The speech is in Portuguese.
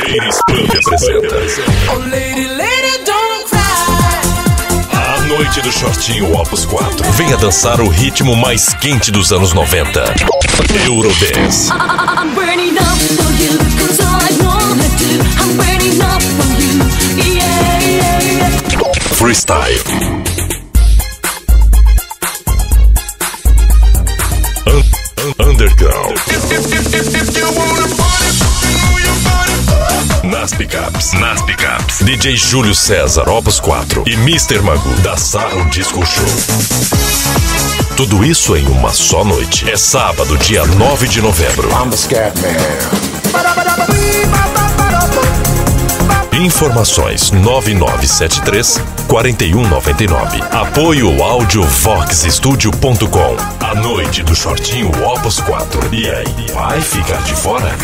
Ladies Pub apresenta Oh lady, lady, don't cry. A Noite do Shortinho Opus 4. Venha dançar o ritmo mais quente dos anos 90. Eurodance. I'm burning up for you, 'cause all I wanna do, I'm burning up for you, yeah, yeah, yeah. Freestyle. Underground. Nas picapes. DJ Júlio César, Opus 4 e Mr. Magoo da Sarro Disco Show. Tudo isso em uma só noite. É sábado, dia 9 de novembro. I'm the Scat Man. Informações 9973-4199. Apoio áudio voxstudio.com. A Noite do Shortinho Opus 4. E aí, vai ficar de fora?